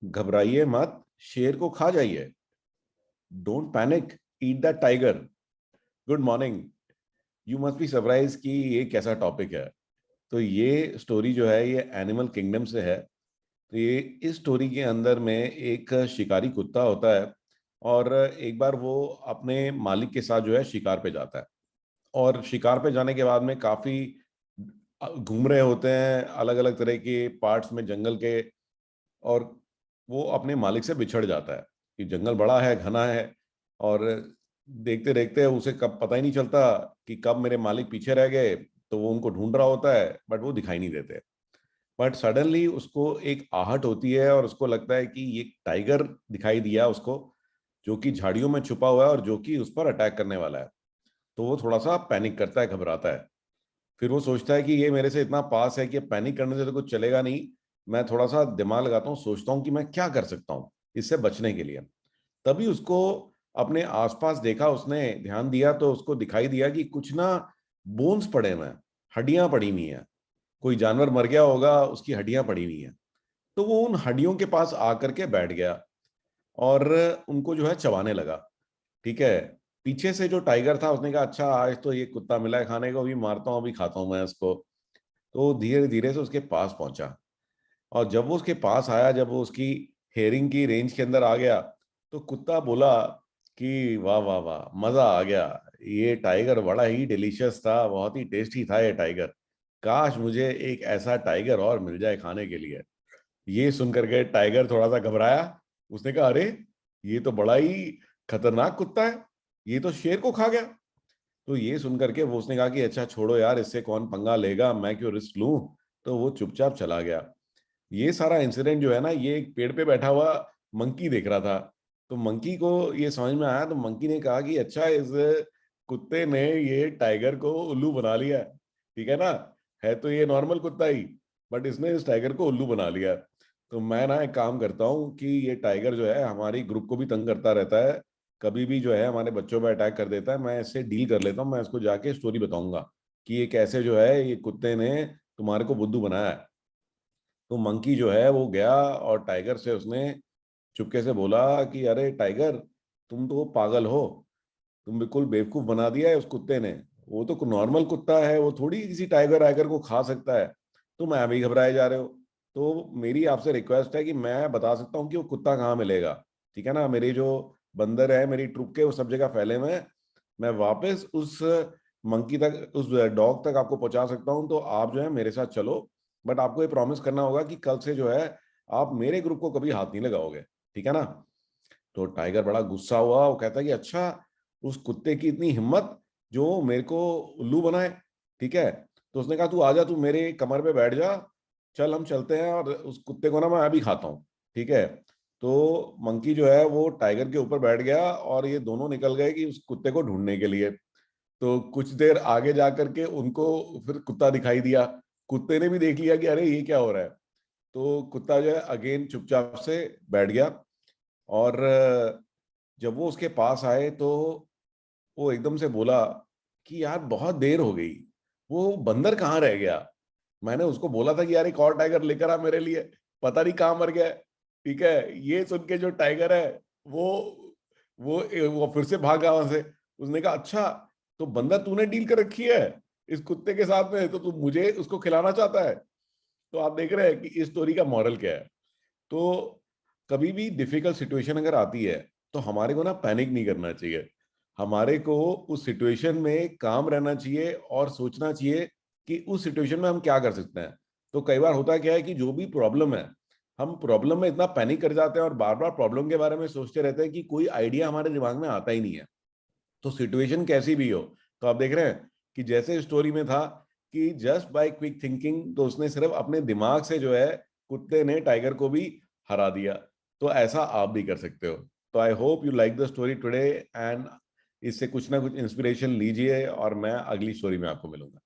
घबराइए मत, शेर को खा जाइए। Don't panic, eat the tiger. Good morning. You must be surprise कि ये कैसा टॉपिक है। तो ये स्टोरी जो है ये एनिमल किंगडम से है। तो ये इस स्टोरी के अंदर में एक शिकारी कुत्ता होता है, और एक बार वो अपने मालिक के साथ जो है शिकार पे जाता है। और शिकार पे जाने के बाद में काफी घूम रहे होते हैं अलग अलग तरह के पार्ट्स में जंगल के। और वो अपने मालिक से बिछड़ जाता है कि जंगल बड़ा है, घना है। और देखते देखते उसे कब पता ही नहीं चलता कि कब मेरे मालिक पीछे रह गए। तो वो उनको ढूंढ रहा होता है बट वो दिखाई नहीं देते। बट सडनली उसको एक आहट होती है और उसको लगता है कि ये टाइगर दिखाई दिया उसको, जो कि झाड़ियों में छुपा हुआ है और जो कि उस पर अटैक करने वाला है। तो वो थोड़ा सा पैनिक करता है, घबराता है। फिर वो सोचता है कि ये मेरे से इतना पास है कि पैनिक करने से तो कुछ चलेगा नहीं। मैं थोड़ा सा दिमाग लगाता हूँ, सोचता हूँ कि मैं क्या कर सकता हूँ इससे बचने के लिए। तभी उसको अपने आसपास देखा, उसने ध्यान दिया तो उसको दिखाई दिया कि कुछ ना बोन्स पड़े हुए हैं, हड्डियां पड़ी हुई हैं। कोई जानवर मर गया होगा, उसकी हड्डियां पड़ी हुई हैं। तो वो उन हड्डियों के पास आकर के बैठ गया और उनको जो है चबाने लगा। ठीक है। पीछे से जो टाइगर था उसने कहा अच्छा आज तो ये कुत्ता मिला है खाने को, अभी मारता हूँ, अभी खाता हूँ मैं इसको। तो धीरे धीरे से उसके पास पहुंचा। और जब वो उसके पास आया, जब वो उसकी हेयरिंग की रेंज के अंदर आ गया, तो कुत्ता बोला कि वाह वाह वाह, मजा आ गया। ये टाइगर बड़ा ही डिलीशियस था, बहुत ही टेस्टी था ये टाइगर। काश मुझे एक ऐसा टाइगर और मिल जाए खाने के लिए। ये सुन करके टाइगर थोड़ा सा घबराया। उसने कहा अरे, ये तो बड़ा ही खतरनाक कुत्ता है, ये तो शेर को खा गया। तो ये सुन करके वो उसने कहा कि अच्छा छोड़ो यार, इससे कौन पंगा लेगा, मैं क्यों रिस्क लूं। तो वो चुपचाप चला गया। ये सारा इंसिडेंट जो है ना, ये एक पेड़ पे बैठा हुआ मंकी देख रहा था। तो मंकी को ये समझ में आया, तो मंकी ने कहा कि अच्छा इस कुत्ते ने ये टाइगर को उल्लू बना लिया। ठीक है ना। है तो ये नॉर्मल कुत्ता ही, बट इसने इस टाइगर को उल्लू बना लिया। तो मैं ना एक काम करता हूँ कि ये टाइगर जो है हमारी ग्रुप को भी तंग करता रहता है, कभी भी जो है हमारे बच्चों पर अटैक कर देता है। मैं इससे डील कर लेता हूँ, मैं इसको जाके स्टोरी बताऊंगा कि ये कैसे जो है ये कुत्ते ने तुम्हारे को बुद्धू बनाया है। तो मंकी जो है वो गया और टाइगर से उसने चुपके से बोला कि अरे टाइगर, तुम तो पागल हो, तुम बिल्कुल बेवकूफ बना दिया है उस कुत्ते ने। वो तो नॉर्मल कुत्ता है, वो थोड़ी किसी टाइगर वाइगर को खा सकता है। तुम अभी घबराए जा रहे हो। तो मेरी आपसे रिक्वेस्ट है कि मैं बता सकता हूँ कि वो कुत्ता कहाँ मिलेगा। ठीक है ना। मेरे जो बंदर है मेरी ट्रुप के, वो सब जगह फैले हुए हैं। मैं वापस उस मंकी तक, उस डॉग तक आपको पहुंचा सकता हूँ। तो आप जो है मेरे साथ चलो। बट आपको ये प्रॉमिस करना होगा कि कल से जो है आप मेरे ग्रुप को कभी हाथ नहीं लगाओगे। ठीक है ना। तो टाइगर बड़ा गुस्सा हुआ, वो कहता है कि अच्छा, उस कुत्ते की इतनी हिम्मत जो मेरे को उल्लू बनाए। ठीक है। तो उसने कहा तू आजा, तू मेरे कमर पे बैठ जा, चल हम चलते हैं और उस कुत्ते को ना मैं अभी खाता हूँ। ठीक है। तो मंकी जो है वो टाइगर के ऊपर बैठ गया और ये दोनों निकल गए कि उस कुत्ते को ढूंढने के लिए। तो कुछ देर आगे जा करके उनको फिर कुत्ता दिखाई दिया। कुत्ते ने भी देख लिया कि अरे ये क्या हो रहा है। तो कुत्ता जो है अगेन चुपचाप से बैठ गया। और जब वो उसके पास आए तो वो एकदम से बोला कि यार बहुत देर हो गई, वो बंदर कहाँ रह गया। मैंने उसको बोला था कि यार एक और टाइगर लेकर आ मेरे लिए, पता नहीं कहाँ मर गया है। ठीक है। ये सुन के जो टाइगर है वो वो फिर से भागा वहां से। उसने कहा अच्छा, तो बंदर तूने डील कर रखी है इस कुत्ते के साथ में, तो तू मुझे उसको खिलाना चाहता है। तो आप देख रहे हैं कि इस स्टोरी का मॉरल क्या है। तो कभी भी डिफिकल्ट सिचुएशन अगर आती है तो हमारे को ना पैनिक नहीं करना चाहिए। हमारे को उस सिचुएशन में काम रहना चाहिए और सोचना चाहिए कि उस सिचुएशन में हम क्या कर सकते हैं। तो कई बार होता क्या है कि जो भी प्रॉब्लम है, हम प्रॉब्लम में इतना पैनिक कर जाते हैं और बार बार प्रॉब्लम के बारे में सोचते रहते हैं कि कोई आइडिया हमारे दिमाग में आता ही नहीं है। तो सिचुएशन कैसी भी हो, तो आप देख रहे हैं कि जैसे स्टोरी में था कि जस्ट बाय क्विक थिंकिंग, तो उसने सिर्फ अपने दिमाग से जो है कुत्ते ने टाइगर को भी हरा दिया। तो ऐसा आप भी कर सकते हो। तो I hope you like the story today, and इससे कुछ ना कुछ इंस्पिरेशन लीजिए और मैं अगली स्टोरी में आपको मिलूंगा।